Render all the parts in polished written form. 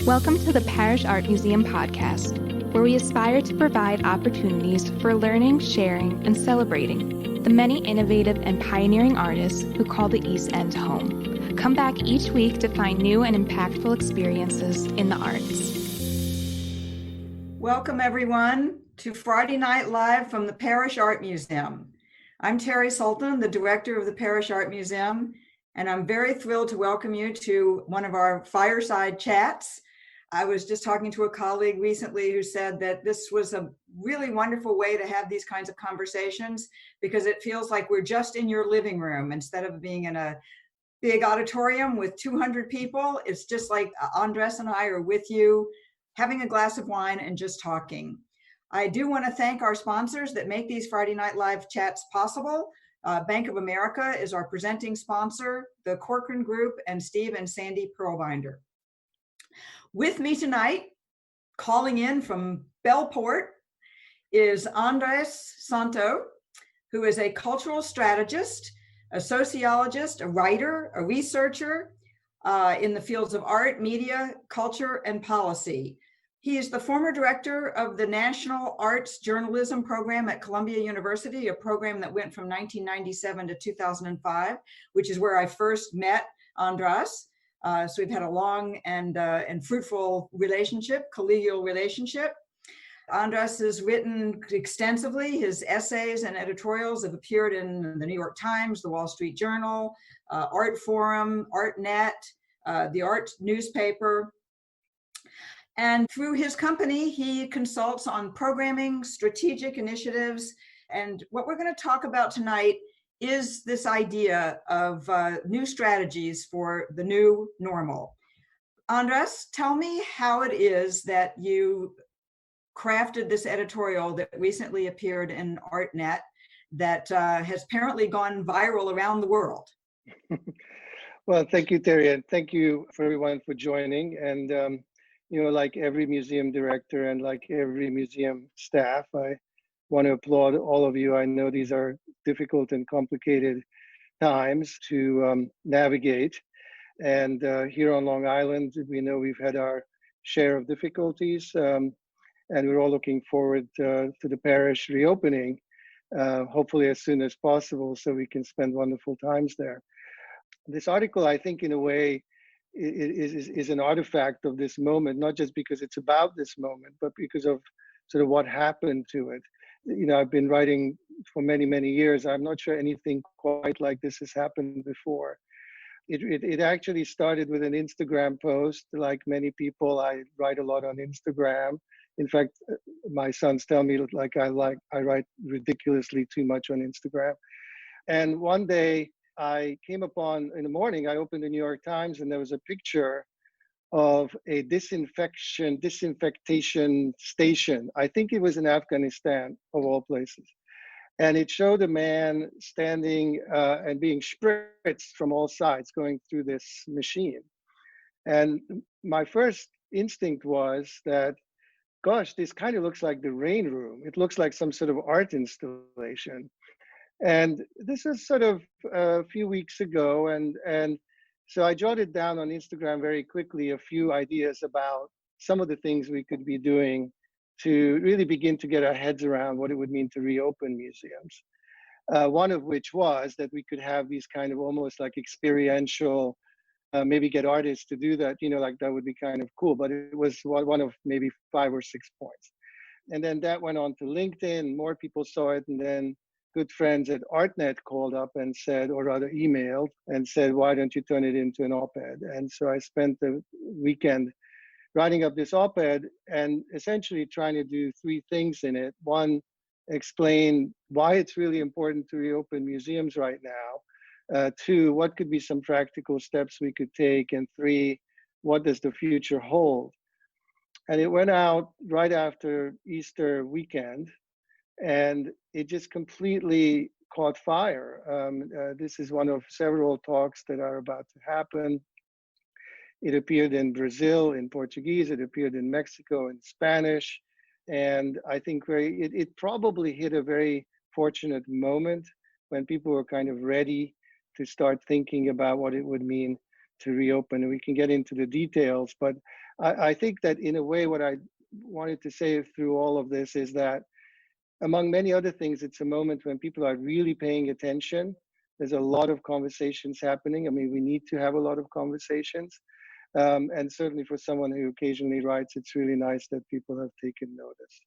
Welcome to the Parish Art Museum podcast, where we aspire to provide opportunities for learning, sharing, and celebrating the many innovative and pioneering artists who call the East End home. Come back each week to find new and impactful experiences in the arts. Welcome, everyone, to Friday Night Live from the Parish Art Museum. I'm Terrie Sultan, the director of the Parish Art Museum, and I'm very thrilled to welcome you to one of our fireside chats. I was just talking to a colleague recently who said that this was a really wonderful way to have these kinds of conversations because it feels like we're just in your living room instead of being in a big auditorium with 200 people. It's just like András and I are with you, having a glass of wine and just talking. I do want to thank our sponsors that make these Friday Night Live chats possible. Bank of America is our presenting sponsor, the Corcoran Group, and Steve and Sandy Pearlbinder. With me tonight, calling in from Bellport, is András Szántó, who is a cultural strategist, a sociologist, a writer, a researcher in the fields of art, media, culture, and policy. He is the former director of the National Arts Journalism Program at Columbia University, a program that went from 1997 to 2005, which is where I first met András. So we've had a long and fruitful relationship, collegial relationship. András has written extensively. His essays and editorials have appeared in the New York Times, the Wall Street Journal, Art Forum, ArtNet, the Art newspaper. And through his company, he consults on programming, strategic initiatives. And what we're going to talk about tonight is this idea of new strategies for the new normal. András, tell me how it is that you crafted this editorial that recently appeared in ArtNet that has apparently gone viral around the world. Well, thank you, Terrie, and thank you for everyone for joining. And, like every museum director and like every museum staff, I want to applaud all of you. I know these are difficult and complicated times to navigate. And here on Long Island, we know we've had our share of difficulties, and we're all looking forward to the parish reopening, hopefully as soon as possible, so we can spend wonderful times there. This article, I think, in a way, is an artifact of this moment, not just because it's about this moment, but because of sort of what happened to it. I've been writing for many, many years. I'm not sure anything quite like this has happened before. It actually started with an Instagram post. Like many people, I write a lot on Instagram. In fact, my sons tell me I write ridiculously too much on Instagram. And one day I came upon, in the morning, I opened the New York Times and there was a picture of a disinfectation station. I think it was in Afghanistan, of all places. And it showed a man standing and being spritzed from all sides going through this machine. And my first instinct was that, gosh, this kind of looks like the rain room. It looks like some sort of art installation. And this is sort of a few weeks ago. And so I jotted down on Instagram very quickly a few ideas about some of the things we could be doing to really begin to get our heads around what it would mean to reopen museums. One of which was that we could have these kind of almost like experiential, maybe get artists to do that, like that would be kind of cool, but it was one of maybe 5 or 6 points. And then that went on to LinkedIn, more people saw it, and then good friends at ArtNet called up and said, or rather emailed and said, why don't you turn it into an op-ed? And so I spent the weekend writing up this op-ed and essentially trying to do 3 things in it. 1, explain why it's really important to reopen museums right now. 2, what could be some practical steps we could take? And 3, what does the future hold? And it went out right after Easter weekend, and it just completely caught fire. This is one of several talks that are about to happen. It appeared in Brazil in Portuguese, it appeared in Mexico in Spanish, and I think it probably hit a very fortunate moment when people were kind of ready to start thinking about what it would mean to reopen, and we can get into the details. But I think that in a way, what I wanted to say through all of this is that among many other things, it's a moment when people are really paying attention. There's a lot of conversations happening. I mean, we need to have a lot of conversations. And certainly for someone who occasionally writes, it's really nice that people have taken notice.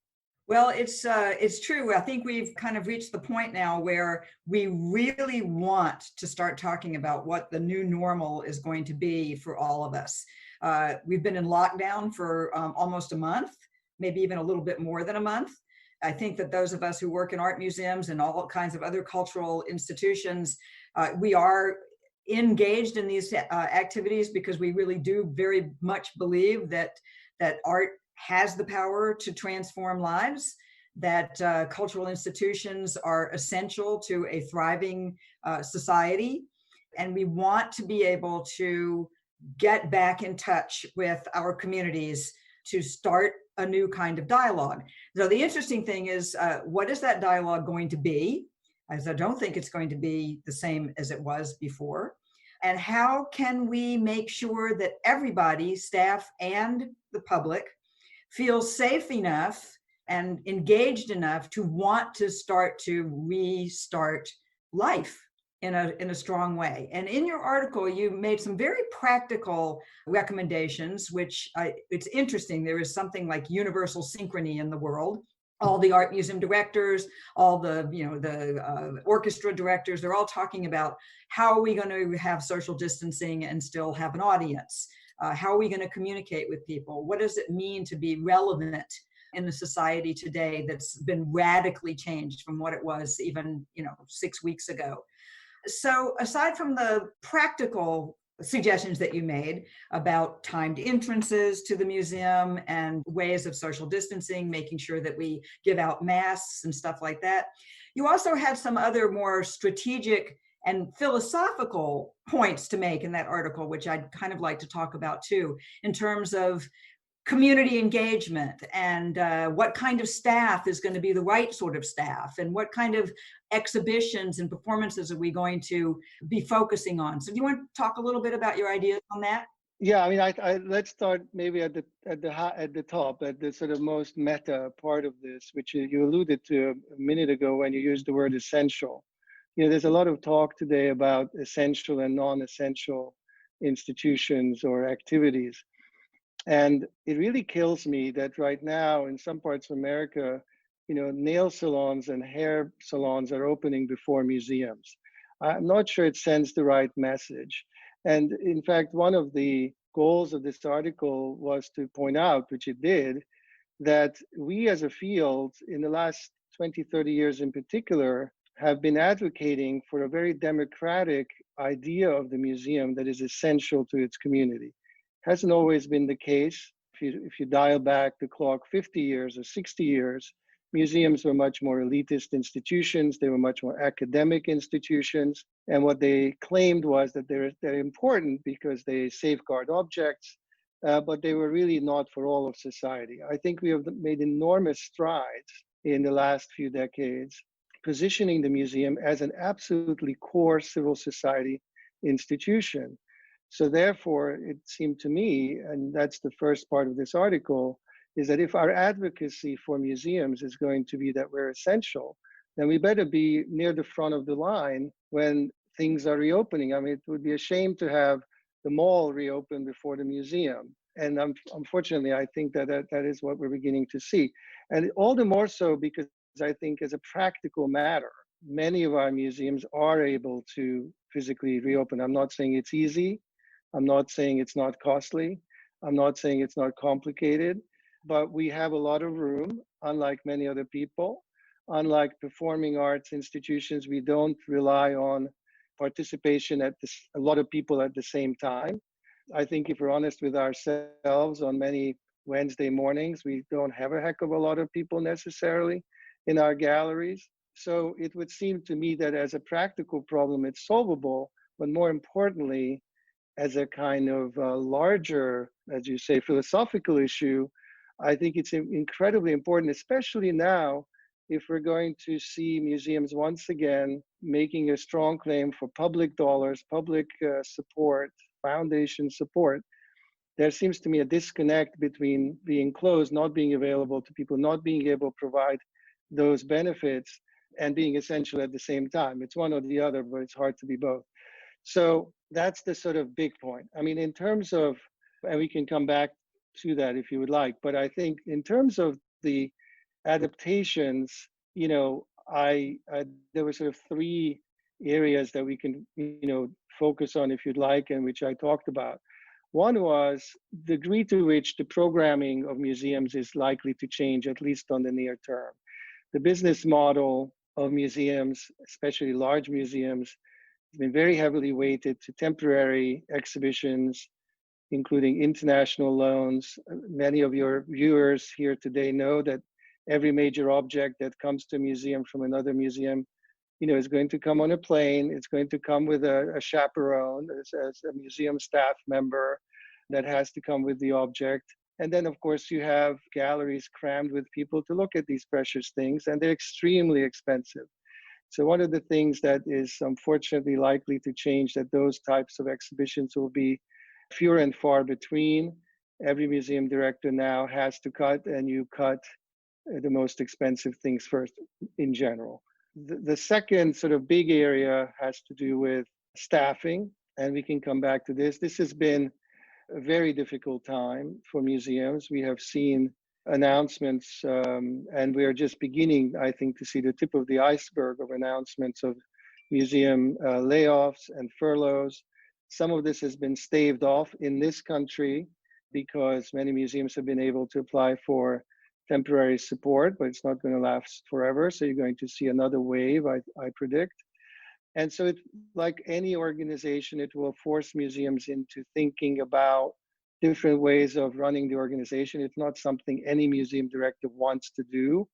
Well, it's true. I think we've kind of reached the point now where we really want to start talking about what the new normal is going to be for all of us. We've been in lockdown for almost a month, maybe even a little bit more than a month. I think that those of us who work in art museums and all kinds of other cultural institutions, we are engaged in these activities because we really do very much believe that art has the power to transform lives, that cultural institutions are essential to a thriving society. And we want to be able to get back in touch with our communities to start a new kind of dialogue. So the interesting thing is, what is that dialogue going to be? As I don't think it's going to be the same as it was before. And how can we make sure that everybody, staff and the public, feels safe enough and engaged enough to want to start to restart life in a strong way. And in your article, you made some very practical recommendations, which it's interesting. There is something like universal synchrony in the world. All the art museum directors, all the orchestra directors, they're all talking about how are we going to have social distancing and still have an audience? How are we going to communicate with people? What does it mean to be relevant in the society today that's been radically changed from what it was even 6 weeks ago? So aside from the practical suggestions that you made about timed entrances to the museum and ways of social distancing, making sure that we give out masks and stuff like that, you also had some other more strategic and philosophical points to make in that article, which I'd kind of like to talk about too, in terms of community engagement and what kind of staff is going to be the right sort of staff, and what kind of exhibitions and performances are we going to be focusing on. So do you want to talk a little bit about your ideas on that? Yeah, I mean, let's start maybe at the top, at the sort of most meta part of this, which you alluded to a minute ago when you used the word essential. There's a lot of talk today about essential and non-essential institutions or activities. And it really kills me that right now in some parts of America, nail salons and hair salons are opening before museums. I'm not sure it sends the right message. And in fact, one of the goals of this article was to point out, which it did, that we as a field in the last 20, 30 years in particular, have been advocating for a very democratic idea of the museum that is essential to its community. Hasn't always been the case. If you dial back the clock 50 years or 60 years, museums were much more elitist institutions. They were much more academic institutions. And what they claimed was that they're important because they safeguard objects, but they were really not for all of society. I think we have made enormous strides in the last few decades, positioning the museum as an absolutely core civil society institution. So therefore, it seemed to me, and that's the first part of this article, is that if our advocacy for museums is going to be that we're essential, then we better be near the front of the line when things are reopening. I mean, it would be a shame to have the mall reopen before the museum. And unfortunately, I think that is what we're beginning to see. And all the more so because I think as a practical matter, many of our museums are able to physically reopen. I'm not saying it's easy. I'm not saying it's not costly. I'm not saying it's not complicated, but we have a lot of room, unlike many other people. Unlike performing arts institutions, we don't rely on participation a lot of people at the same time. I think if we're honest with ourselves, on many Wednesday mornings, we don't have a heck of a lot of people necessarily in our galleries. So it would seem to me that as a practical problem, it's solvable, but more importantly, as a kind of larger, as you say, philosophical issue, I think it's incredibly important, especially now, if we're going to see museums once again making a strong claim for public dollars, public support foundation support, there seems to me a disconnect between being closed, not being available to people, not being able to provide those benefits, and being essential at the same time. It's one or the other, but it's hard to be both. So that's the sort of big point. I mean, in terms of, and we can come back to that if you would like, but I think in terms of the adaptations, you know, there were sort of three areas that we can, you know, focus on if you'd like, and which I talked about. One was the degree to which the programming of museums is likely to change, at least on the near term. The business model of museums, especially large museums, has been very heavily weighted to temporary exhibitions, including international loans. Many of your viewers here today know that every major object that comes to a museum from another museum, you know, is going to come on a plane. It's going to come with a chaperone as a museum staff member that has to come with the object. And then, of course, you have galleries crammed with people to look at these precious things, and they're extremely expensive. So one of the things that is unfortunately likely to change, that those types of exhibitions will be fewer and far between. Every museum director now has to cut, and you cut the most expensive things first in general. The second sort of big area has to do with staffing, and we can come back to this. This has been a very difficult time for museums. We have seen announcements, and we are just beginning, I think, to see the tip of the iceberg of announcements of museum layoffs and furloughs. Some of this has been staved off in this country because many museums have been able to apply for temporary support, but it's not going to last forever. So you're going to see another wave, I predict. And so it's like any organization, it will force museums into thinking about different ways of running the organization. It's not something any museum director wants to do,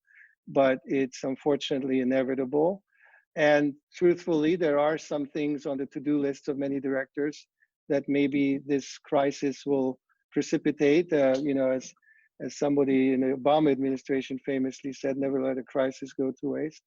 but it's unfortunately inevitable. And truthfully, there are some things on the to-do lists of many directors that maybe this crisis will precipitate, you know, as somebody in the Obama administration famously said, never let a crisis go to waste.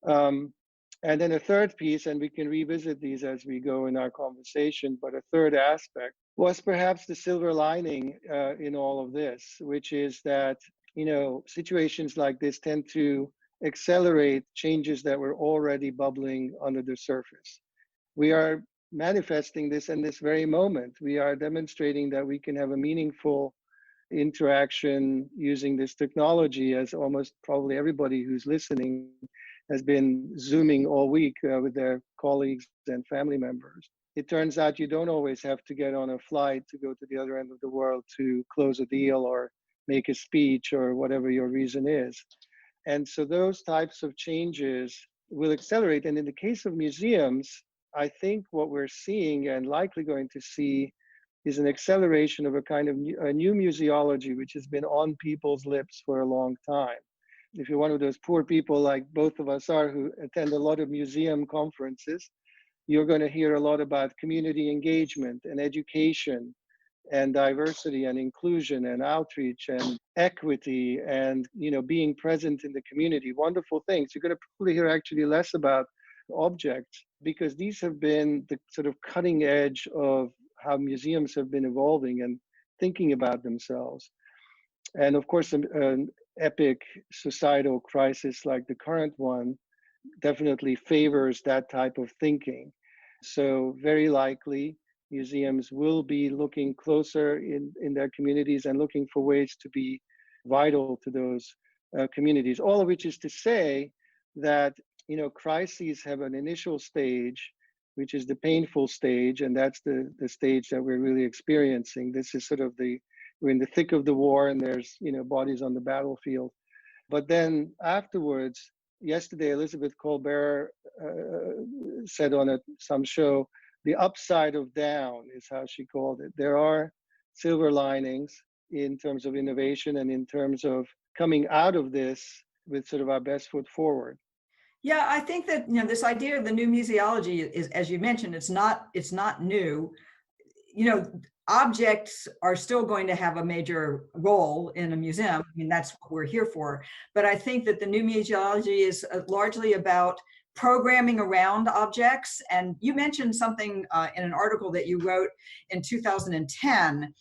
And then a third piece, and we can revisit these as we go in our conversation, but a third aspect was perhaps the silver lining in all of this, which is that, you know, situations like this tend to accelerate changes that were already bubbling under the surface. We are manifesting this in this very moment. We are demonstrating that we can have a meaningful interaction using this technology, as almost probably everybody who's listening has been Zooming all week with their colleagues and family members. It turns out you don't always have to get on a flight to go to the other end of the world to close a deal or make a speech or whatever your reason is. And so those types of changes will accelerate. And in the case of museums, I think what we're seeing and likely going to see is an acceleration of a kind of a new museology, which has been on people's lips for a long time. If you're one of those poor people like both of us are who attend a lot of museum conferences, you're going to hear a lot about community engagement and education and diversity and inclusion and outreach and equity and, you know, being present in the community. Wonderful things. You're going to probably hear actually less about objects, because these have been the sort of cutting edge of how museums have been evolving and thinking about themselves. And of course, an epic societal crisis like the current one definitely favors that type of thinking. So very likely, museums will be looking closer in their communities and looking for ways to be vital to those communities. All of which is to say that, you know, crises have an initial stage, which is the painful stage, and that's the stage that we're really experiencing. This is sort of we're in the thick of the war, and there's, you know, bodies on the battlefield. But then afterwards, yesterday, Elizabeth Colbert said on some show, the upside of down is how she called it. There are silver linings in terms of innovation and in terms of coming out of this with sort of our best foot forward. Yeah, I think that, you know, this idea of the new museology is, as you mentioned, it's not new. You know, objects are still going to have a major role in a museum. I mean, that's what we're here for. But I think that the new museology is largely about programming around objects. And you mentioned something in an article that you wrote in 2010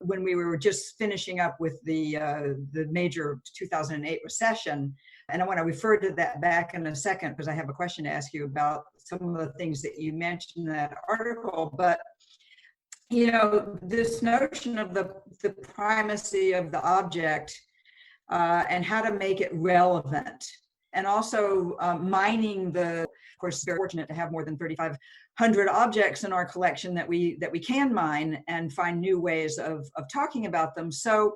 when we were just finishing up with the major 2008 recession. And I want to refer to that back in a second because I have a question to ask you about some of the things that you mentioned in that article. But, you know, this notion of the primacy of the object and how to make it relevant. And also mining of course, we're fortunate to have more than 3,500 objects in our collection that we can mine and find new ways of talking about them. So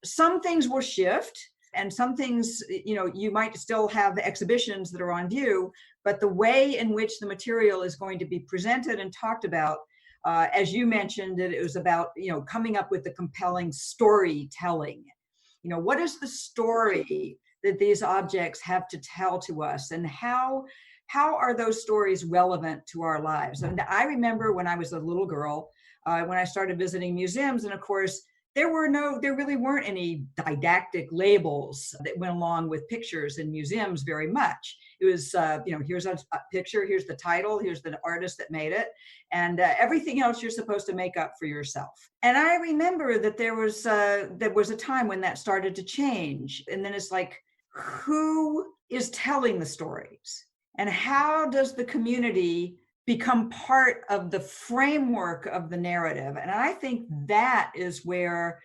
some things will shift and some things, you know, you might still have the exhibitions that are on view, but the way in which the material is going to be presented and talked about, as you mentioned, it was about, you know, coming up with the compelling storytelling. You know, what is the story that these objects have to tell to us, and how are those stories relevant to our lives? And I remember when I was a little girl, when I started visiting museums, and of course, there really weren't any didactic labels that went along with pictures in museums very much. It was, you know, here's a picture, here's the title, here's the artist that made it, and everything else you're supposed to make up for yourself. And I remember that there was a time when that started to change. And then it's like, who is telling the stories? And how does the community become part of the framework of the narrative? And I think that is where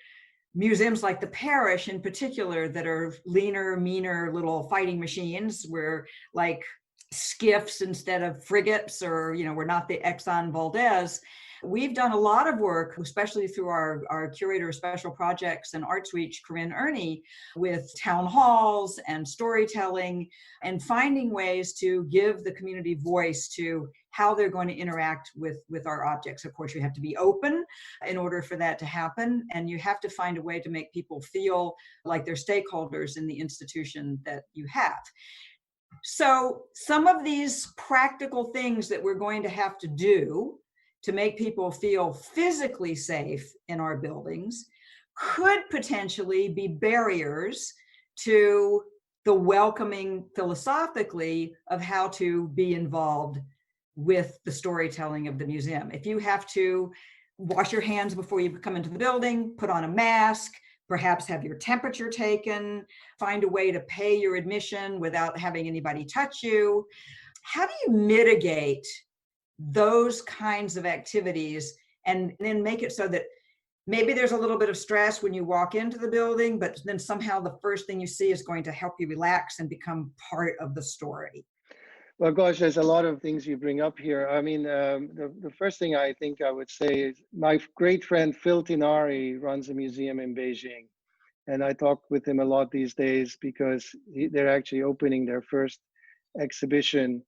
museums like the Parrish in particular, that are leaner, meaner little fighting machines, we're like skiffs instead of frigates, or, you know, we're not the Exxon Valdez. We've done a lot of work, especially through our curator of special projects and Arts Reach, Corinne Ernie, with town halls and storytelling and finding ways to give the community voice to how they're going to interact with our objects. Of course, you have to be open in order for that to happen. And you have to find a way to make people feel like they're stakeholders in the institution that you have. So some of these practical things that we're going to have to do to make people feel physically safe in our buildings could potentially be barriers to the welcoming philosophically of how to be involved with the storytelling of the museum. If you have to wash your hands before you come into the building, put on a mask, perhaps have your temperature taken, find a way to pay your admission without having anybody touch you, how do you mitigate those kinds of activities and then make it so that maybe there's a little bit of stress when you walk into the building, but then somehow the first thing you see is going to help you relax and become part of the story? Well, gosh, there's a lot of things you bring up here. I mean, the first thing I think I would say is my great friend Phil Tinari runs a museum in Beijing. And I talk with him a lot these days because they're actually opening their first exhibition.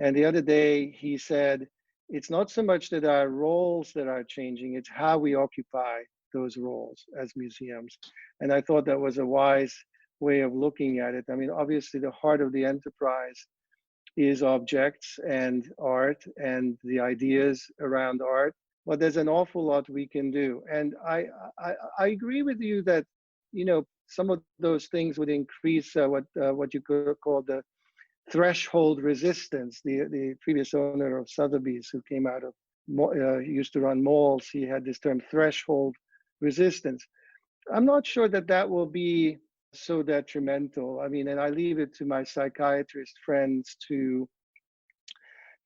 And the other day he said, it's not so much that our roles that are changing, it's how we occupy those roles as museums. And I thought that was a wise way of looking at it. I mean, obviously the heart of the enterprise is objects and art and the ideas around art, but there's an awful lot we can do. And I agree with you that, you know, some of those things would increase what you could call the threshold resistance. The previous owner of Sotheby's, who came out of used to run malls, he had this term threshold resistance. I'm not sure that that will be so detrimental. I mean, and I leave it to my psychiatrist friends to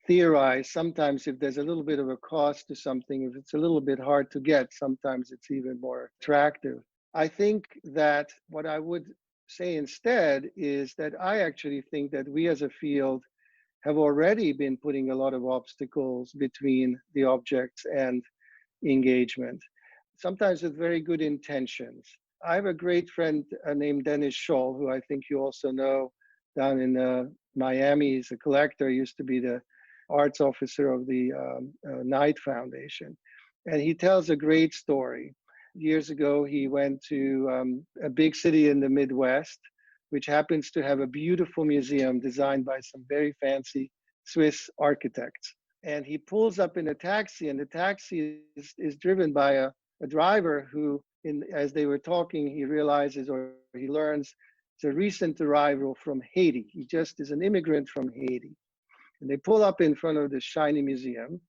theorize. Sometimes if there's a little bit of a cost to something, if it's a little bit hard to get, sometimes it's even more attractive. I think that what I would say instead is that I actually think that we as a field have already been putting a lot of obstacles between the objects and engagement, sometimes with very good intentions. I have a great friend named Dennis Scholl, who I think you also know, down in Miami. He's a collector, used to be the arts officer of the Knight Foundation. And he tells a great story. Years ago, he went to a big city in the Midwest, which happens to have a beautiful museum designed by some very fancy Swiss architects. And he pulls up in a taxi, and the taxi is driven by a driver who, as they were talking, he realizes, or he learns, it's a recent arrival from Haiti. He just is an immigrant from Haiti. And they pull up in front of this shiny museum,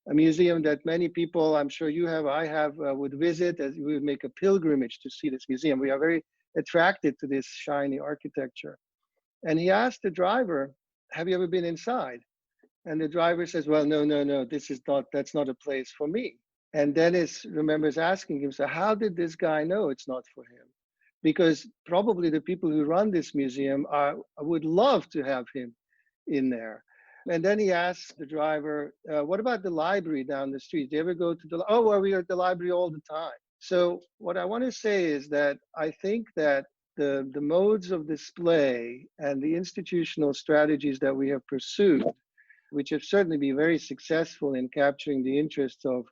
a museum that many people, I'm sure you have, I have, would visit, as we would make a pilgrimage to see this museum. We are very attracted to this shiny architecture. And he asked the driver, have you ever been inside? And the driver says, well, no, that's not a place for me. And Dennis remembers asking him, so how did this guy know it's not for him? Because probably the people who run this museum would love to have him in there. And then he asks the driver, what about the library down the street? Do you ever go to the, oh, well, we are at the library all the time. So what I want to say is that I think that the modes of display and the institutional strategies that we have pursued, which have certainly been very successful in capturing the interests of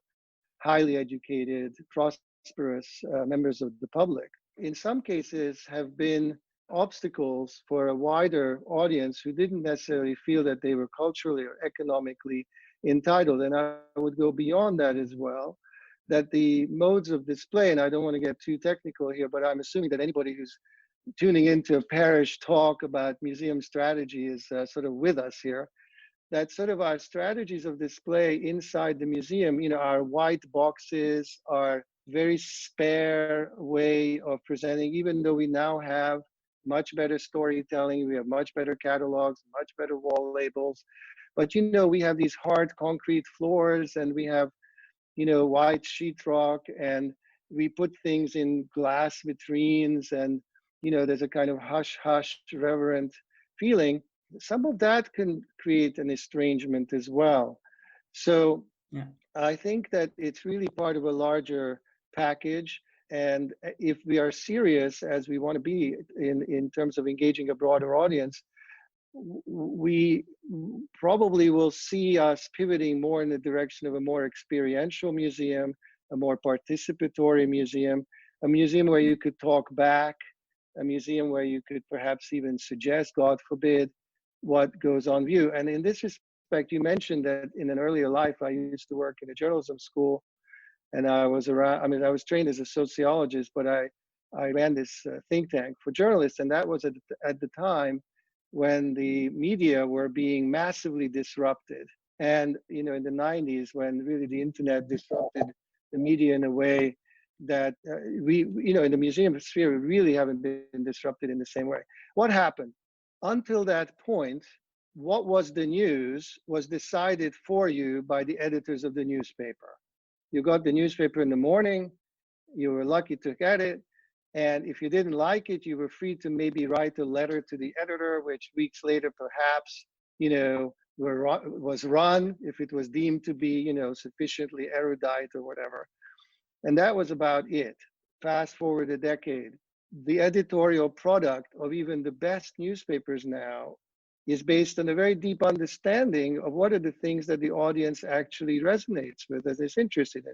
highly educated, prosperous members of the public, in some cases have been obstacles for a wider audience who didn't necessarily feel that they were culturally or economically entitled. And I would go beyond that as well, that the modes of display, and I don't want to get too technical here, but I'm assuming that anybody who's tuning into a Parrish talk about museum strategy is sort of with us here, that sort of our strategies of display inside the museum, our white boxes, our very spare way of presenting, even though we now have much better storytelling, we have much better catalogs, much better wall labels, but we have these hard concrete floors, and we have white sheetrock, and we put things in glass vitrines, and there's a kind of hush reverent feeling. Some of that can create an estrangement as well. So yeah. I think that it's really part of a larger package. And if we are serious, as we want to be in terms of engaging a broader audience, we probably will see us pivoting more in the direction of a more experiential museum, a more participatory museum, a museum where you could talk back, a museum where you could perhaps even suggest, God forbid, what goes on view. And in this respect, you mentioned that in an earlier life, I used to work in a journalism school, and I was trained as a sociologist, but I ran this think tank for journalists, and that was at the time when the media were being massively disrupted. And, in the 90s, when really the internet disrupted the media in a way that we in the museum sphere, we really haven't been disrupted in the same way. What happened? Until that point, what was the news was decided for you by the editors of the newspaper. You got the newspaper in the morning, you were lucky to get it, and if you didn't like it, you were free to maybe write a letter to the editor, which weeks later perhaps, was run if it was deemed to be, sufficiently erudite or whatever. And that was about it. Fast forward a decade. The editorial product of even the best newspapers now is based on a very deep understanding of what are the things that the audience actually resonates with, that is interested in.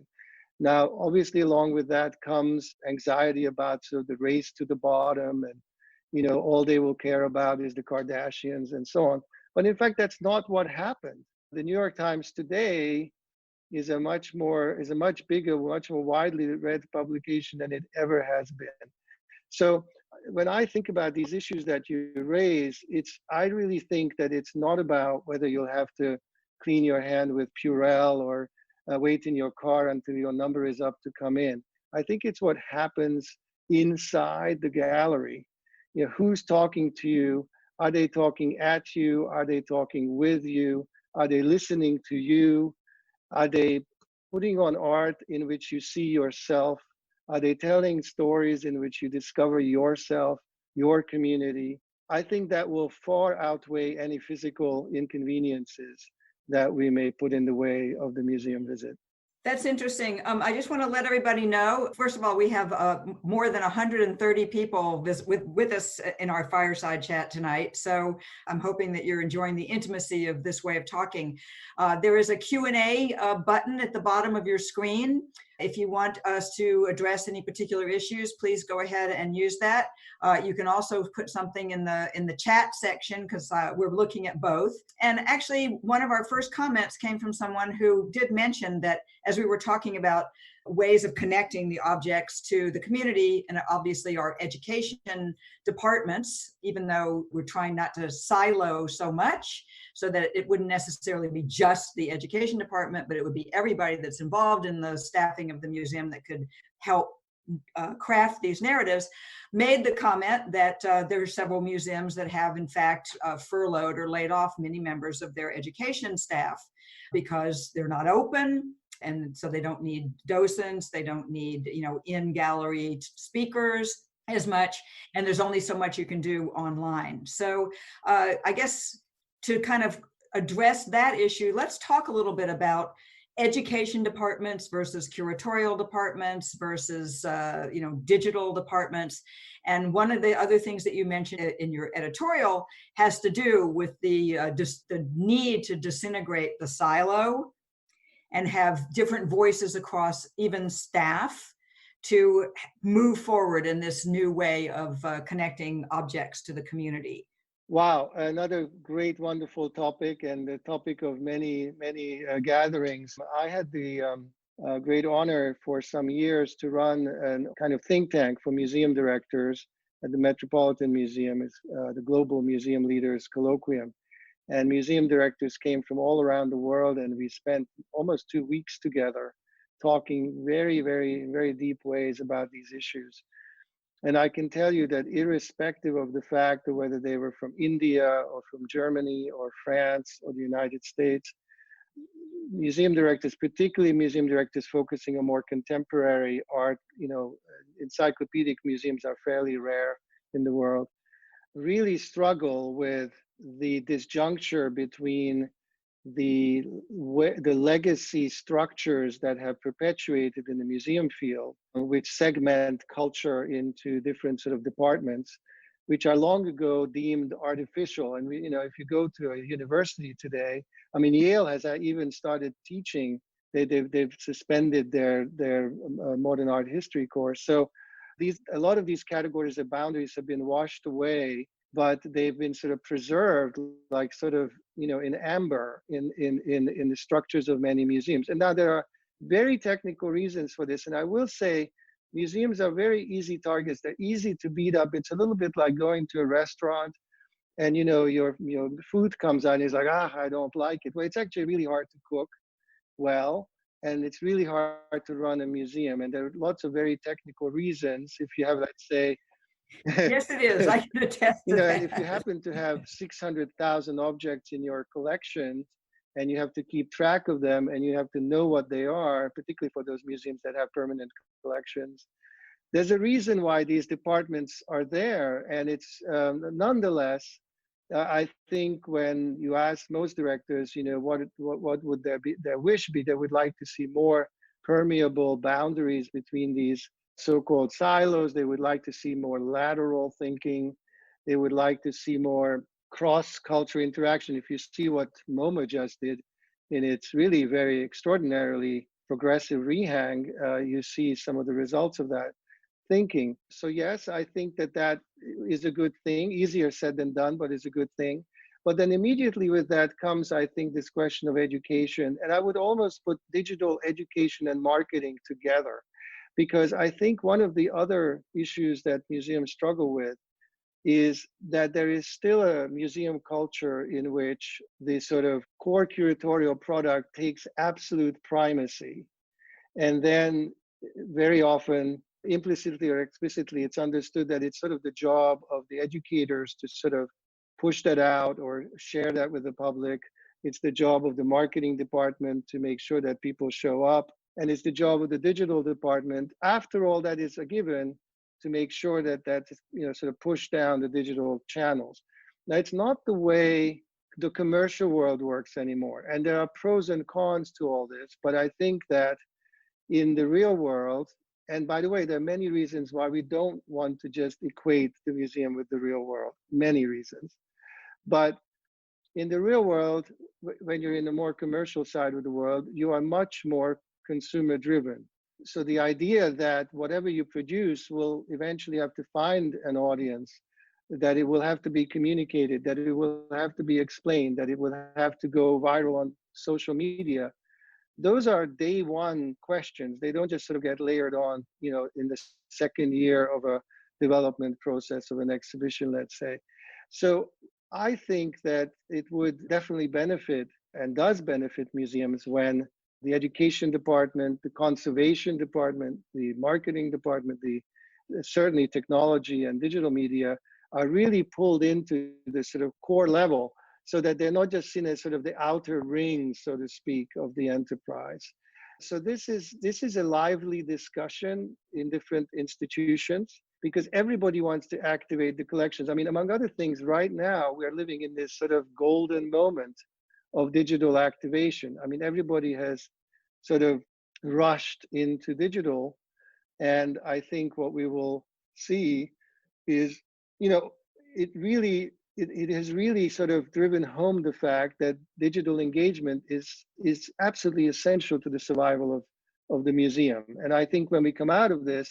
Now, obviously, along with that comes anxiety about sort of the race to the bottom, and all they will care about is the Kardashians and so on. But in fact, that's not what happened. The New York Times today is a much bigger, much more widely read publication than it ever has been. So when I think about these issues that you raise, I really think that it's not about whether you'll have to clean your hand with Purell or wait in your car until your number is up to come in. I think it's what happens inside the gallery. Who's talking to you? Are they talking at you? Are they talking with you? Are they listening to you? Are they putting on art in which you see yourself? Are they telling stories in which you discover yourself, your community? I think that will far outweigh any physical inconveniences that we may put in the way of the museum visit. That's interesting. I just want to let everybody know, first of all, we have more than 130 people with us in our fireside chat tonight. So I'm hoping that you're enjoying the intimacy of this way of talking. There is a Q&A button at the bottom of your screen. If you want us to address any particular issues, please go ahead and use that. You can also put something in the chat section, because we're looking at both. And actually, one of our first comments came from someone who did mention that as we were talking about ways of connecting the objects to the community, and obviously our education departments, even though we're trying not to silo so much, so that it wouldn't necessarily be just the education department, but it would be everybody that's involved in the staffing of the museum that could help craft these narratives, made the comment that there are several museums that have in fact furloughed or laid off many members of their education staff because they're not open. And so they don't need docents, they don't need, in-gallery speakers as much, and there's only so much you can do online. So I guess to kind of address that issue, let's talk a little bit about education departments versus curatorial departments versus, digital departments. And one of the other things that you mentioned in your editorial has to do with the need to disintegrate the silo and have different voices across even staff to move forward in this new way of connecting objects to the community. Wow, another great, wonderful topic, and the topic of many, many gatherings. I had the great honor for some years to run a kind of think tank for museum directors at the Metropolitan Museum, the Global Museum Leaders Colloquium. And museum directors came from all around the world, and we spent almost 2 weeks together talking very, very, very deep ways about these issues. And I can tell you that irrespective of the fact of whether they were from India or from Germany or France or the United States, museum directors, particularly museum directors focusing on more contemporary art, encyclopedic museums are fairly rare in the world, really struggle with the disjuncture between the legacy structures that have perpetuated in the museum field, which segment culture into different sort of departments, which are long ago deemed artificial. And if you go to a university today, Yale has even started teaching. They've suspended their modern art history course. So a lot of these categories of boundaries have been washed away, but they've been sort of preserved, like sort of, in amber in the structures of many museums. And now there are very technical reasons for this. And I will say, museums are very easy targets. They're easy to beat up. It's a little bit like going to a restaurant and, your food comes out and it's like, I don't like it. Well, it's actually really hard to cook well, and it's really hard to run a museum. And there are lots of very technical reasons. If you have, let's say, yes, it is. I can attest to that. And if you happen to have 600,000 objects in your collection, and you have to keep track of them, and you have to know what they are, particularly for those museums that have permanent collections, there's a reason why these departments are there. And it's nonetheless, I think when you ask most directors, what would their wish be? They would like to see more permeable boundaries between these so-called silos. They would like to see more lateral thinking. They would like to see more cross-cultural interaction. If you see what MoMA just did in its really very extraordinarily progressive rehang, you see some of the results of that thinking. So yes, I think that is a good thing. Easier said than done, but it's a good thing. But then immediately with that comes, I think, this question of education. And I would almost put digital education and marketing together, because I think one of the other issues that museums struggle with is that there is still a museum culture in which the sort of core curatorial product takes absolute primacy. And then very often, implicitly or explicitly, it's understood that it's sort of the job of the educators to sort of push that out or share that with the public. It's the job of the marketing department to make sure that people show up. And it's the job of the digital department, after all that is a given, to make sure that that's, sort of pushed down the digital channels. Now, it's not the way the commercial world works anymore. And there are pros and cons to all this. But I think that in the real world, and by the way, there are many reasons why we don't want to just equate the museum with the real world, many reasons. But in the real world, when you're in the more commercial side of the world, you are much more consumer driven. So the idea that whatever you produce will eventually have to find an audience, that it will have to be communicated, that it will have to be explained, that it will have to go viral on social media, those are day one questions. They don't just sort of get layered on, in the second year of a development process of an exhibition, let's say. So I think that it would definitely benefit and does benefit museums when the education department, the conservation department, the marketing department, certainly technology and digital media are really pulled into the sort of core level, so that they're not just seen as sort of the outer ring, so to speak, of the enterprise. So this is a lively discussion in different institutions, because everybody wants to activate the collections. I mean, among other things, right now we are living in this sort of golden moment of digital activation. I mean, everybody has sort of rushed into digital, and I think what we will see is, it has really sort of driven home the fact that digital engagement is absolutely essential to the survival of the museum. And I think when we come out of this,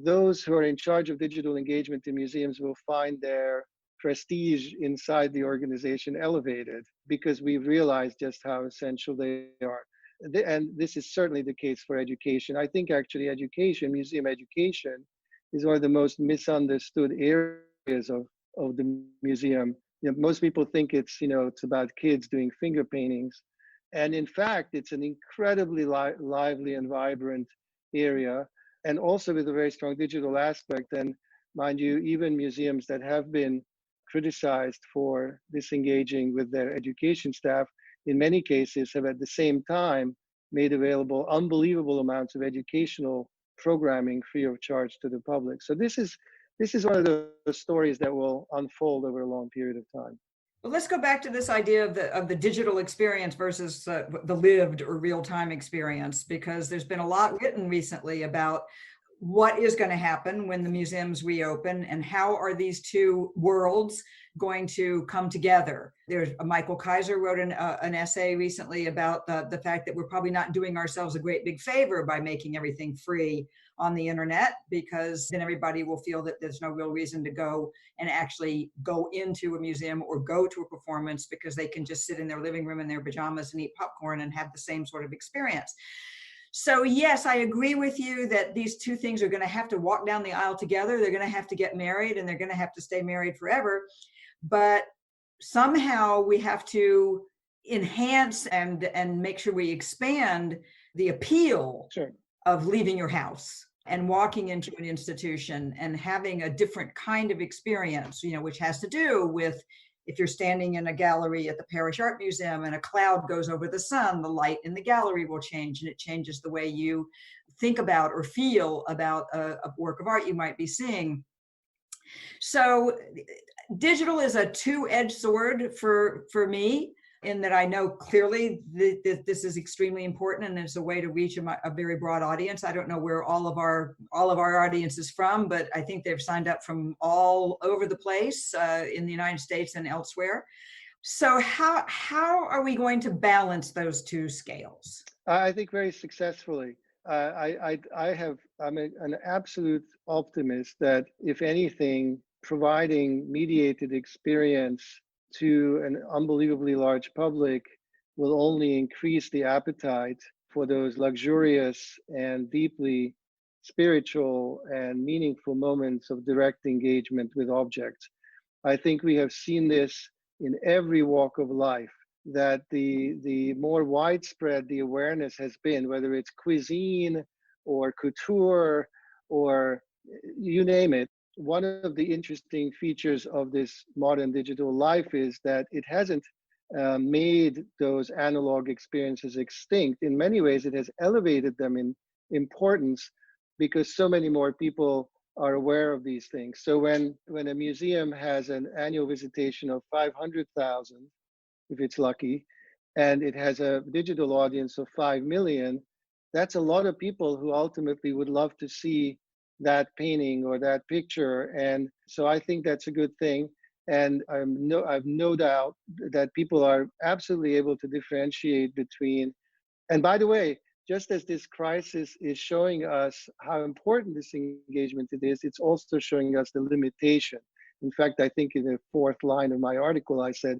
those who are in charge of digital engagement in museums will find their prestige inside the organization elevated, because we've realized just how essential they are. And this is certainly the case for education. I think actually education, museum education, is one of the most misunderstood areas of the museum. Most people think it's about kids doing finger paintings. And in fact, it's an incredibly lively and vibrant area, and also with a very strong digital aspect. And mind you, even museums that have been criticized for disengaging with their education staff, in many cases have at the same time made available unbelievable amounts of educational programming free of charge to the public. So this is one of the stories that will unfold over a long period of time. Well, let's go back to this idea of the digital experience versus the lived or real-time experience, because there's been a lot written recently about what is going to happen when the museums reopen, and how are these two worlds going to come together. There's Michael Kaiser wrote an essay recently about the fact that we're probably not doing ourselves a great big favor by making everything free on the internet, because then everybody will feel that there's no real reason to go and actually go into a museum or go to a performance, because they can just sit in their living room in their pajamas and eat popcorn and have the same sort of experience. So yes, I agree with you that these two things are going to have to walk down the aisle together. They're going to have to get married, and they're going to have to stay married forever. But somehow we have to enhance and make sure we expand the appeal Sure. of leaving your house and walking into an institution and having a different kind of experience, which has to do with, if you're standing in a gallery at the Parrish Art Museum and a cloud goes over the sun, the light in the gallery will change, and it changes the way you think about or feel about a work of art you might be seeing. So digital is a two-edged sword for me, in that I know clearly that this is extremely important, and it's a way to reach a very broad audience. I don't know where all of our audience is from, but I think they've signed up from all over the place in the United States and elsewhere. So how are we going to balance those two scales? I think very successfully. I'm an absolute optimist that, if anything, providing mediated experience to an unbelievably large public will only increase the appetite for those luxurious and deeply spiritual and meaningful moments of direct engagement with objects. I think we have seen this in every walk of life, that the more widespread the awareness has been, whether it's cuisine or couture or you name it. One of the interesting features of this modern digital life is that it hasn't made those analog experiences extinct. In many ways, it has elevated them in importance, because so many more people are aware of these things. So when a museum has an annual visitation of 500,000, if it's lucky, and it has a digital audience of 5 million, that's a lot of people who ultimately would love to see that painting or that picture. And so I think that's a good thing. And I've no doubt that people are absolutely able to differentiate between, and by the way, just as this crisis is showing us how important this engagement it is, it's also showing us the limitation. In fact, I think in the fourth line of my article, I said,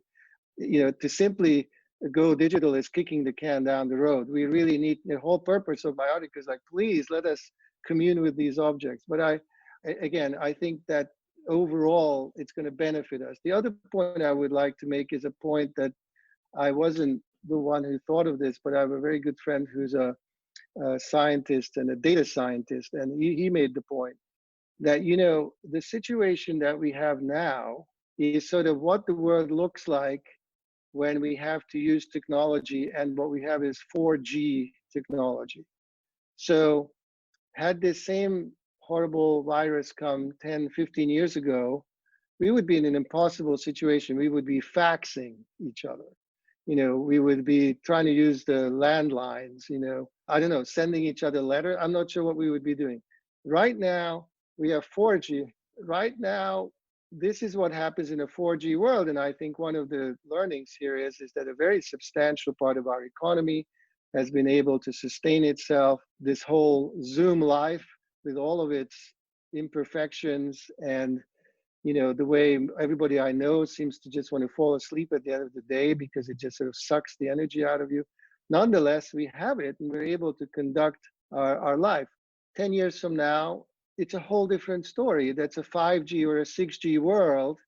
to simply go digital is kicking the can down the road. We really need, the whole purpose of my article is like, please let us commune with these objects. But I think that overall it's going to benefit us. The other point I would like to make is a point that I wasn't the one who thought of this, but I have a very good friend who's a scientist and a data scientist, and he made the point that, you know, the situation that we have now is sort of what the world looks like when we have to use technology, and what we have is 4G technology. So had this same horrible virus come 10, 15 years ago, we would be in an impossible situation. We would be faxing each other. You know, we would be trying to use the landlines, you know, I don't know, sending each other letters. I'm not sure what we would be doing. Right now, we have 4G. Right now, this is what happens in a 4G world. And I think one of the learnings here is that a very substantial part of our economy has been able to sustain itself. This whole Zoom life with all of its imperfections, and, you know, the way everybody I know seems to just want to fall asleep at the end of the day because it just sort of sucks the energy out of you. Nonetheless, we have it and we're able to conduct our life. 10 years from now, it's a whole different story. That's a 5G or a 6G world.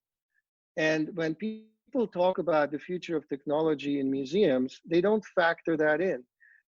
And when people talk about the future of technology in museums, they don't factor that in.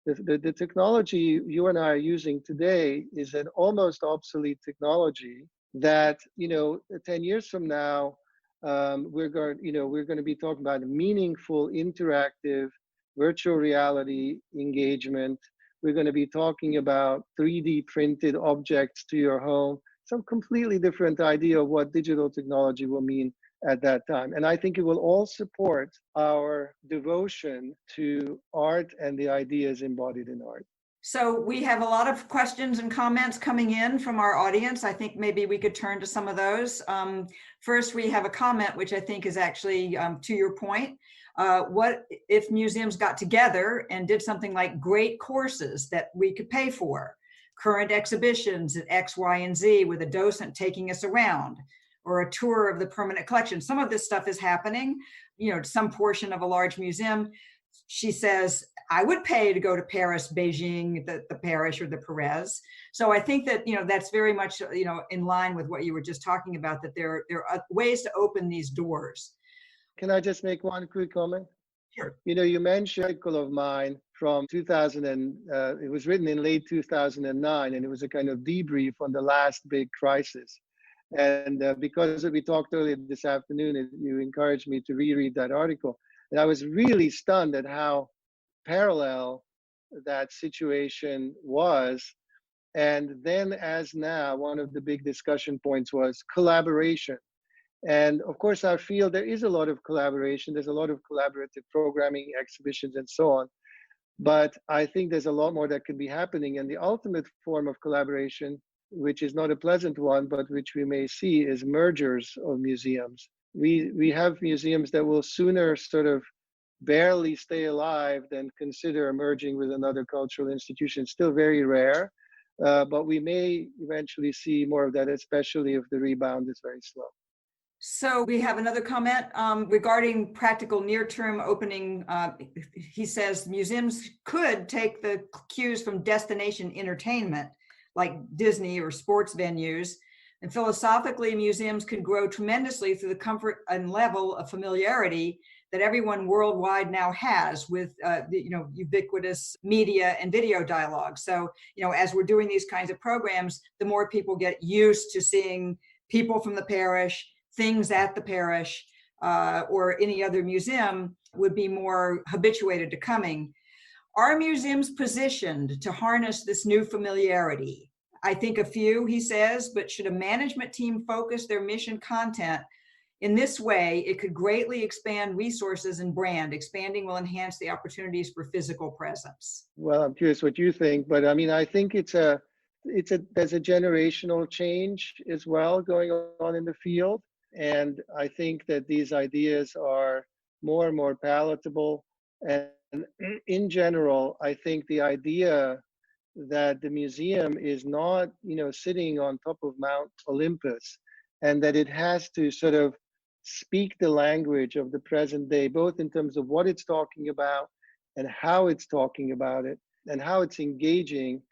The technology you and I are using today is an almost obsolete technology that, you know, 10 years from now, we're going to be talking about meaningful, interactive, virtual reality engagement. We're going to be talking about 3D printed objects to your home, some completely different idea of what digital technology will mean at that time. And I think it will all support our devotion to art and the ideas embodied in art. So we have a lot of questions and comments coming in from our audience. I think maybe we could turn to some of those. First, we have a comment, which I think is actually to your point. What if museums got together and did something like great courses that we could pay for, current exhibitions at X, Y, and Z with a docent taking us around, or a tour of the permanent collection? Some of this stuff is happening, you know, some portion of a large museum. She says, I would pay to go to Paris, Beijing, the Parrish or the Perez. So I think that, you know, that's very much, you know, in line with what you were just talking about, that there are ways to open these doors. Can I just make one quick comment? Sure. You know, you mentioned an article of mine from 2000, and it was written in late 2009, and it was a kind of debrief on the last big crisis. And because we talked earlier this afternoon, you encouraged me to reread that article. And I was really stunned at how parallel that situation was. And then, as now, one of the big discussion points was collaboration. And of course, our field, there is a lot of collaboration. There's a lot of collaborative programming, exhibitions, and so on. But I think there's a lot more that could be happening. And the ultimate form of collaboration, which is not a pleasant one, but which we may see, is mergers of museums. We have museums that will sooner sort of barely stay alive than consider merging with another cultural institution. Still very rare, but we may eventually see more of that, especially if the rebound is very slow. So we have another comment regarding practical near-term opening. He says museums could take the cues from destination entertainment, like Disney or sports venues. And philosophically, museums could grow tremendously through the comfort and level of familiarity that everyone worldwide now has with the ubiquitous media and video dialogue. So, as we're doing these kinds of programs, the more people get used to seeing people from the parish, things at the parish, or any other museum, would be more habituated to coming. Are museums positioned to harness this new familiarity? I think a few, he says, but should a management team focus their mission content in this way, it could greatly expand resources and brand. Expanding will enhance the opportunities for physical presence. Well, I'm curious what you think, but I mean, I think there's a generational change as well going on in the field. And I think that these ideas are more and more palatable. And in general, I think the idea that the museum is not, sitting on top of Mount Olympus, and that it has to sort of speak the language of the present day, both in terms of what it's talking about and how it's talking about it and how it's engaging.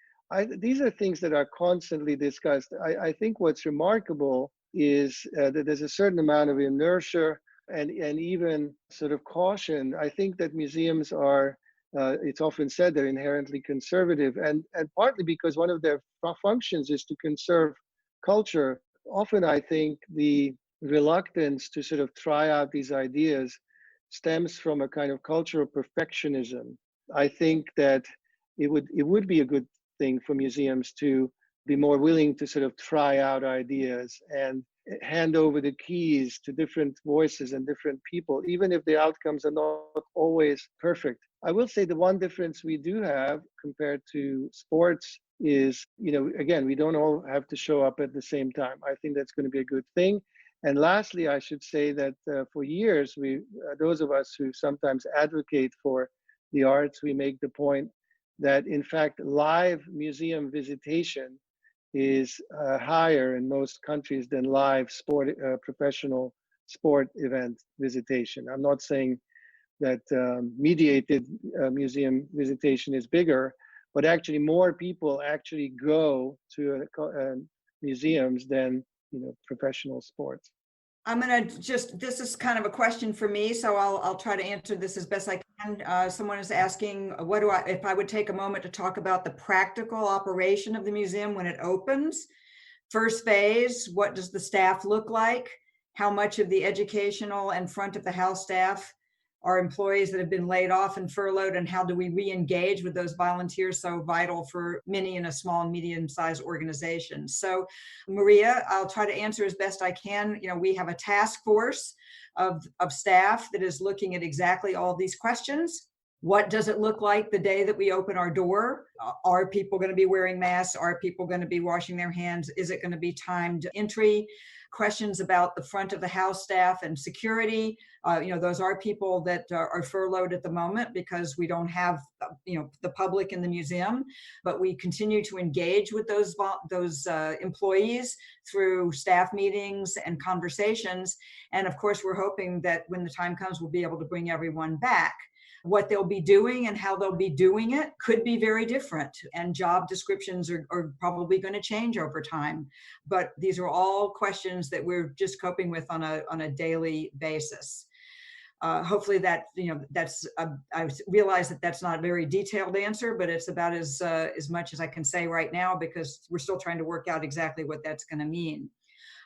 These are things that are constantly discussed. I think what's remarkable is that there's a certain amount of inertia and even sort of caution. I think that museums are, it's often said they're inherently conservative, and partly because one of their functions is to conserve culture. Often I think the reluctance to sort of try out these ideas stems from a kind of cultural perfectionism. I think that it would be a good thing for museums to be more willing to sort of try out ideas and hand over the keys to different voices and different people, even if the outcomes are not always perfect. I will say the one difference we do have compared to sports is, again, we don't all have to show up at the same time. I think that's going to be a good thing. And lastly, I should say that for years, those of us who sometimes advocate for the arts, we make the point that in fact, live museum visitation is higher in most countries than live professional sport event visitation. I'm not saying that mediated museum visitation is bigger, but actually more people actually go to museums than professional sports. I'm going to this is kind of a question for me, so I'll try to answer this as best I can. Someone is asking, if I would take a moment to talk about the practical operation of the museum when it opens. First phase, what does the staff look like? How much of the educational and front of the house staff are employees that have been laid off and furloughed, and how do we re-engage with those volunteers so vital for many in a small and medium-sized organization? So Maria, I'll try to answer as best I can. We have a task force of staff that is looking at exactly all these questions. What does it look like the day that we open our door? Are people going to be wearing masks? Are people going to be washing their hands? Is it going to be timed entry? Questions about the front of the house staff and security. Those are people that are furloughed at the moment because we don't have, the public in the museum, but we continue to engage with those employees through staff meetings and conversations. And of course, we're hoping that when the time comes, we'll be able to bring everyone back. What they'll be doing and how they'll be doing it could be very different, and job descriptions are probably going to change over time. But these are all questions that we're just coping with on a daily basis. Hopefully that, I realize that that's not a very detailed answer, but it's about as much as I can say right now, because we're still trying to work out exactly what that's going to mean.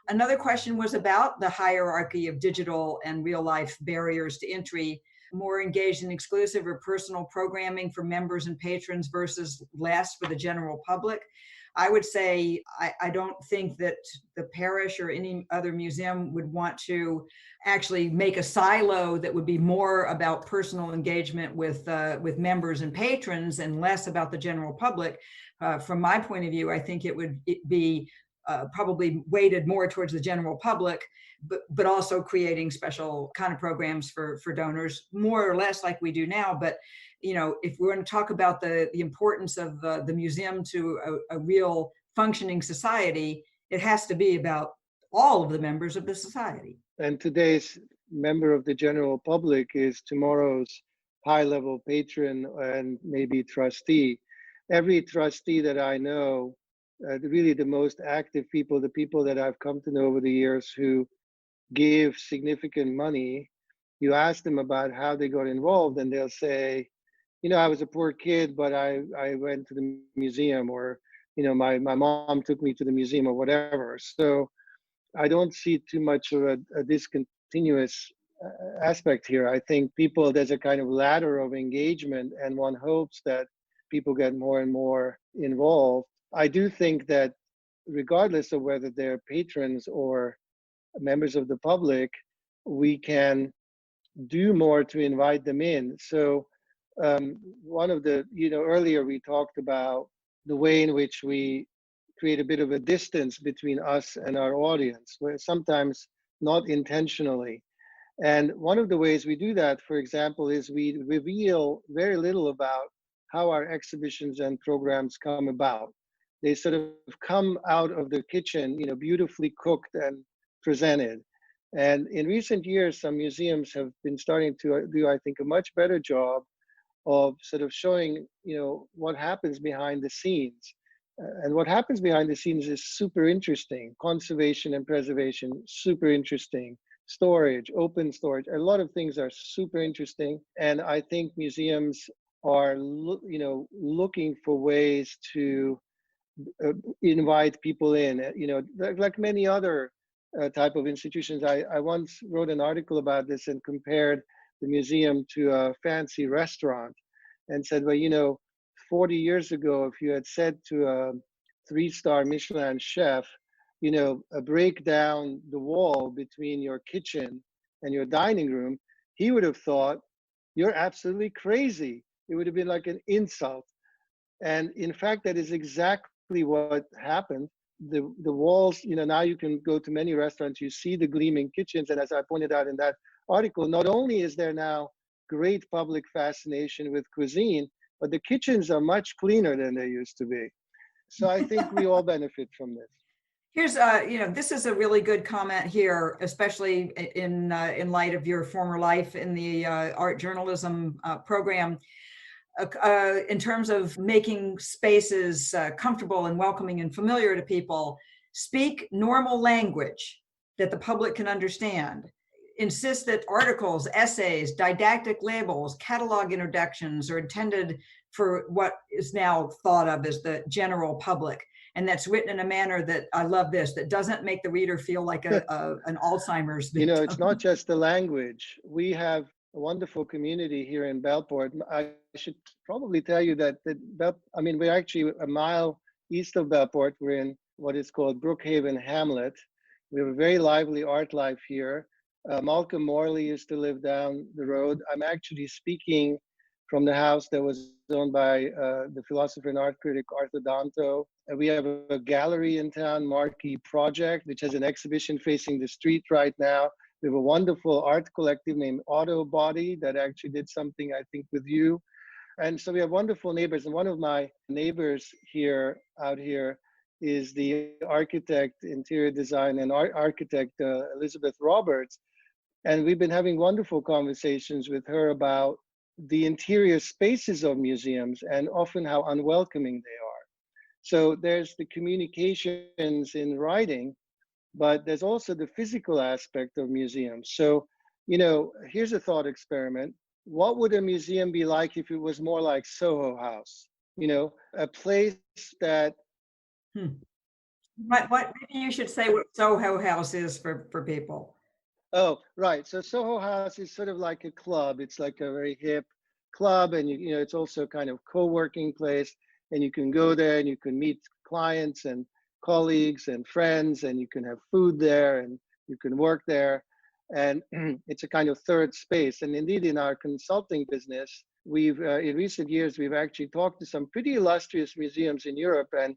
Another question was about the hierarchy of digital and real life barriers to entry. More engaged in exclusive or personal programming for members and patrons versus less for the general public. I would say I don't think that the Parrish or any other museum would want to actually make a silo that would be more about personal engagement with members and patrons and less about the general public. From my point of view, I think it would be probably weighted more towards the general public, but also creating special kind of programs for donors, more or less like we do now. But if we're going to talk about the importance of the museum to a real functioning society, it has to be about all of the members of the society. And today's member of the general public is tomorrow's high-level patron and maybe trustee. Every trustee that I know, really the most active people, the people that I've come to know over the years who give significant money, you ask them about how they got involved and they'll say, I was a poor kid, but I went to the museum, or, my mom took me to the museum, or whatever. So I don't see too much of a discontinuous aspect here. I think there's a kind of ladder of engagement, and one hopes that people get more and more involved. I do think that regardless of whether they're patrons or members of the public, we can do more to invite them in. So one of the, earlier we talked about the way in which we create a bit of a distance between us and our audience, where sometimes not intentionally. And one of the ways we do that, for example, is we reveal very little about how our exhibitions and programs come about. They sort of come out of the kitchen, beautifully cooked and presented. And in recent years, some museums have been starting to do, I think, a much better job of sort of showing, what happens behind the scenes. And what happens behind the scenes is super interesting. Conservation and preservation, super interesting. Storage, open storage, a lot of things are super interesting. And I think museums are, looking for ways to invite people in. Like many other type of institutions. I once wrote an article about this and compared the museum to a fancy restaurant and said, well, 40 years ago, if you had said to a 3-star Michelin chef, break down the wall between your kitchen and your dining room, he would have thought you're absolutely crazy. It would have been like an insult. And in fact, that is exactly what happened. The walls, now you can go to many restaurants, you see the gleaming kitchens. And as I pointed out in that article, not only is there now great public fascination with cuisine, but the kitchens are much cleaner than they used to be. So I think we all benefit from this. Here's, this is a really good comment here, especially in light of your former life in the art journalism program. In terms of making spaces comfortable and welcoming and familiar to people, speak normal language that the public can understand. Insist that articles, essays, didactic labels, catalog introductions are intended for what is now thought of as the general public. And that's written in a manner that, I love this, that doesn't make the reader feel like an Alzheimer's victim. It's not just the language. We have a wonderful community here in Belport. I should probably tell you that we're actually a mile east of Belport. We're in what is called Brookhaven Hamlet. We have a very lively art life here. Malcolm Morley used to live down the road. I'm actually speaking from the house that was owned by the philosopher and art critic Arthur Danto. We have a gallery in town, Marquee Project, which has an exhibition facing the street right now. We have a wonderful art collective named Auto Body that actually did something, I think, with you. And so we have wonderful neighbors. And one of my neighbors out here is the architect, interior design, and architect Elizabeth Roberts. And we've been having wonderful conversations with her about the interior spaces of museums and often how unwelcoming they are. So there's the communications in writing, but there's also the physical aspect of museums. So, here's a thought experiment. What would a museum be like if it was more like Soho House? A place that... What maybe you should say what Soho House is for people. Oh, right. So Soho House is sort of like a club. It's like a very hip club, and it's also kind of co-working place. And you can go there and you can meet clients and colleagues and friends, and you can have food there and you can work there. And it's a kind of third space. And indeed, in our consulting business, we've in recent years, we've actually talked to some pretty illustrious museums in Europe, and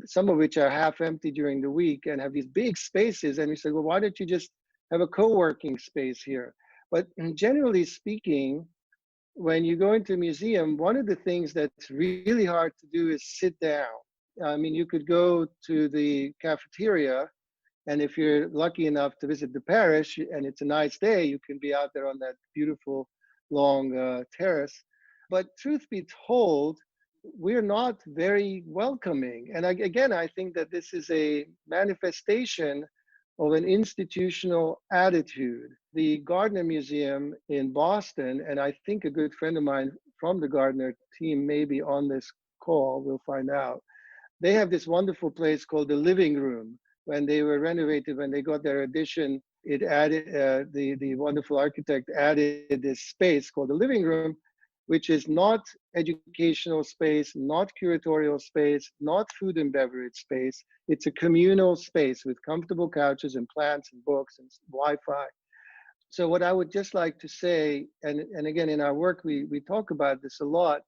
some of which are half empty during the week and have these big spaces. And we said, well, why don't you just have a co-working space here? But generally speaking, when you go into a museum, one of the things that's really hard to do is sit down. I mean, you could go to the cafeteria, and if you're lucky enough to visit the Parrish and it's a nice day, you can be out there on that beautiful long terrace. But truth be told, we're not very welcoming. And again, I think that this is a manifestation of an institutional attitude. The Gardner Museum in Boston, and I think a good friend of mine from the Gardner team may be on this call, we'll find out. They have this wonderful place called the Living Room. When they were renovated, when they got their addition, it added, the wonderful architect added this space called the Living Room, which is not educational space, not curatorial space, not food and beverage space. It's a communal space with comfortable couches and plants and books and Wi-Fi. So what I would just like to say, and again, in our work, we talk about this a lot,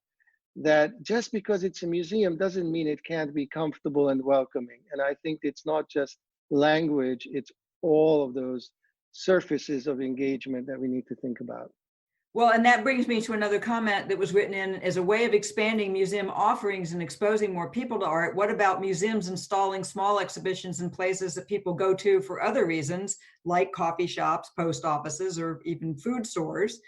that just because it's a museum doesn't mean it can't be comfortable and welcoming. And I think it's not just language, it's all of those surfaces of engagement that we need to think about. Well, and that brings me to another comment that was written in as a way of expanding museum offerings and exposing more people to art. What about museums installing small exhibitions in places that people go to for other reasons, like coffee shops, post offices, or even food stores?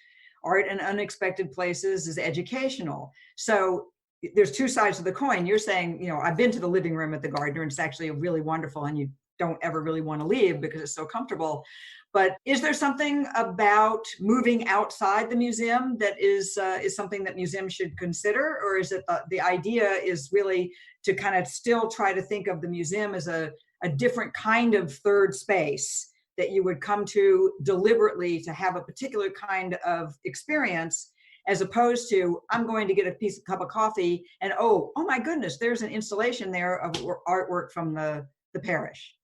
Art in unexpected places is educational. So there's two sides of the coin. You're saying, you know, I've been to the living room at the Gardner, and it's actually really wonderful, and you don't ever really want to leave because it's so comfortable. But is there something about moving outside the museum that is something that museums should consider, or is it the idea is really to kind of still try to think of the museum as a different kind of third space that you would come to deliberately to have a particular kind of experience, as opposed to I'm going to get a cup of coffee and oh my goodness, there's an installation there of artwork from the parish.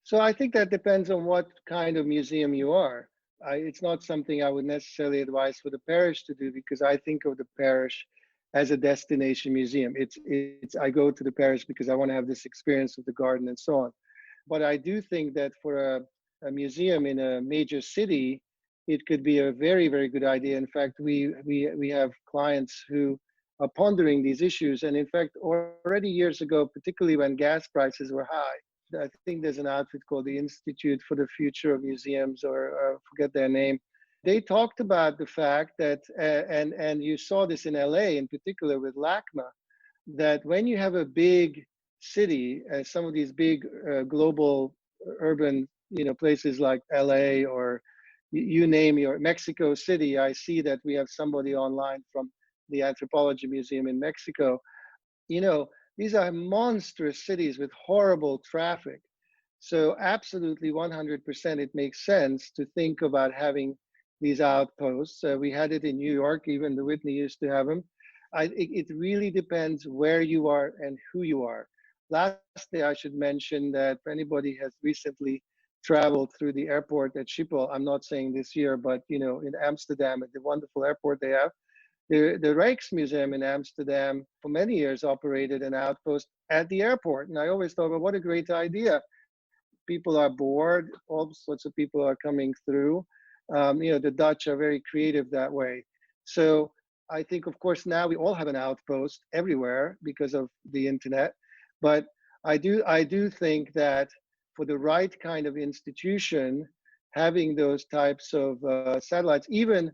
So I think that depends on what kind of museum you are. It's not something I would necessarily advise for the parish to do, because I think of the parish as a destination museum. It's I go to the parish because I want to have this experience of the garden and so on. But I do think that for a museum in a major city, it could be a very, very good idea. In fact, we have clients who are pondering these issues. And in fact, already years ago, particularly when gas prices were high, I think there's an outfit called the Institute for the Future of Museums, or forget their name. They talked about the fact that, and you saw this in LA in particular with LACMA, that when you have a big city, some of these big global urban, places like LA, or you name your Mexico City. I see that we have somebody online from the Anthropology Museum in Mexico. These are monstrous cities with horrible traffic. So absolutely 100% it makes sense to think about having these outposts. We had it in New York, even the Whitney used to have them. It really depends where you are and who you are. Lastly, I should mention that if anybody has recently traveled through the airport at Schiphol, I'm not saying this year, but in Amsterdam, at the wonderful airport they have, the Rijksmuseum in Amsterdam for many years operated an outpost at the airport. And I always thought, well, what a great idea. People are bored, all sorts of people are coming through. The Dutch are very creative that way. So I think, of course, now we all have an outpost everywhere because of the internet. But I do think that for the right kind of institution, having those types of satellites, even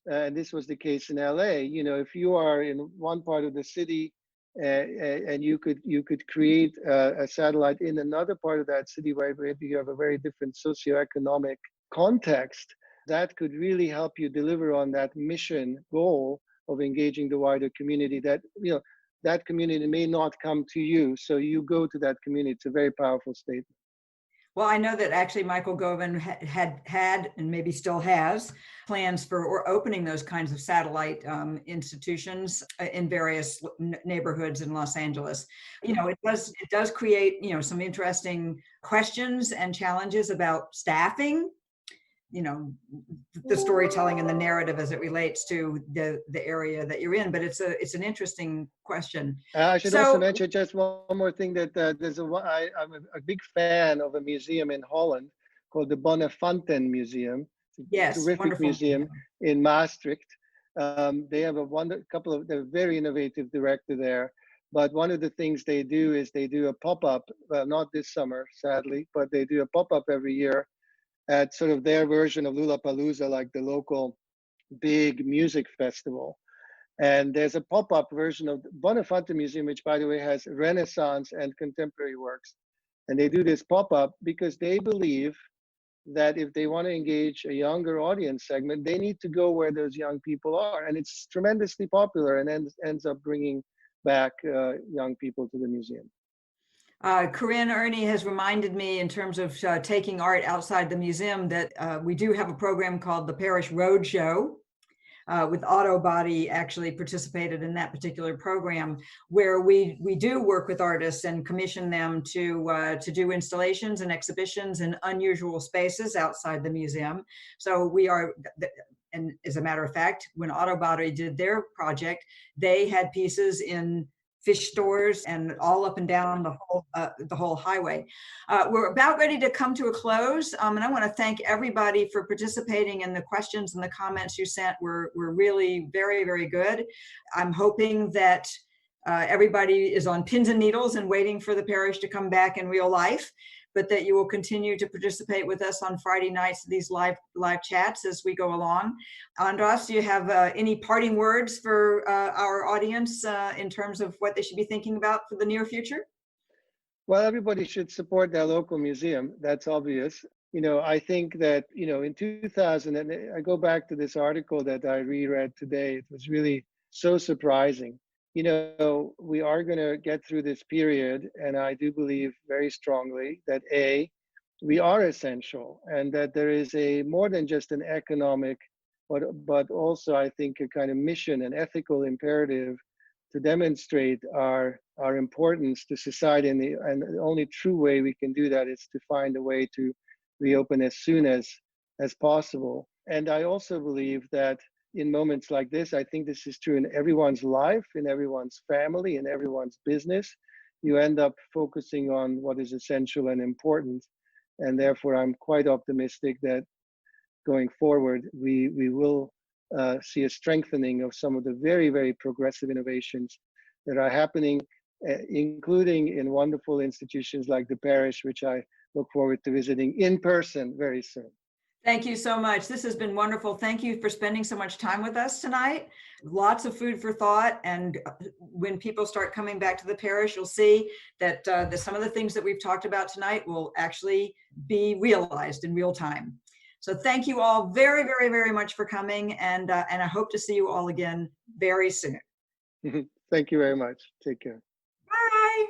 and this was the case in LA. If you are in one part of the city and you could create a satellite in another part of that city where maybe you have a very different socioeconomic context, that could really help you deliver on that mission goal of engaging the wider community. That community may not come to you, so you go to that community. It's a very powerful statement. Well, I know that actually Michael Govan had and maybe still has plans for opening those kinds of satellite institutions in various neighborhoods in Los Angeles. It does create some interesting questions and challenges about staffing. The storytelling and the narrative as it relates to the area that you're in, but it's an interesting question. I should also mention just one more thing, that I'm a big fan of a museum in Holland called the Bonnefanten Museum. It's a terrific museum in Maastricht. They have they're very innovative director there. But one of the things they do is they do a pop-up, well, not this summer, sadly, but they do a pop-up every year at sort of their version of Lollapalooza, like the local big music festival. And there's a pop-up version of the Bonnefanten Museum, which, by the way, has Renaissance and contemporary works. And they do this pop-up because they believe that if they want to engage a younger audience segment, they need to go where those young people are. And it's tremendously popular and ends up bringing back young people to the museum. Corinne Ernie has reminded me, in terms of taking art outside the museum, that we do have a program called the Parish Roadshow, with Autobody actually participated in that particular program, where we do work with artists and commission them to do installations and exhibitions in unusual spaces outside the museum. So we are, and as a matter of fact, when Autobody did their project, they had pieces in fish stores and all up and down the whole highway. We're about ready to come to a close, and I want to thank everybody for participating, and the questions and the comments you sent were really very, very good. I'm hoping that everybody is on pins and needles and waiting for the parish to come back in real life, but that you will continue to participate with us on Friday nights, these live chats as we go along. András, do you have any parting words for our audience in terms of what they should be thinking about for the near future? Well, everybody should support their local museum. That's obvious. I think that, in 2000, and I go back to this article that I reread today, it was really so surprising. We are going to get through this period, and I do believe very strongly that we are essential, and that there is a more than just an economic, but also I think a kind of mission and ethical imperative to demonstrate our importance to society, and the only true way we can do that is to find a way to reopen as soon as possible. And I also believe that in moments like this, I think this is true in everyone's life, in everyone's family, in everyone's business. You end up focusing on what is essential and important. And therefore, I'm quite optimistic that going forward, we will see a strengthening of some of the very, very progressive innovations that are happening, including in wonderful institutions like the Parish, which I look forward to visiting in person very soon. Thank you so much. This has been wonderful. Thank you for spending so much time with us tonight. Lots of food for thought. And when people start coming back to the parish, you'll see that some of the things that we've talked about tonight will actually be realized in real time. So thank you all very, very, very much for coming. And I hope to see you all again very soon. Thank you very much. Take care. Bye.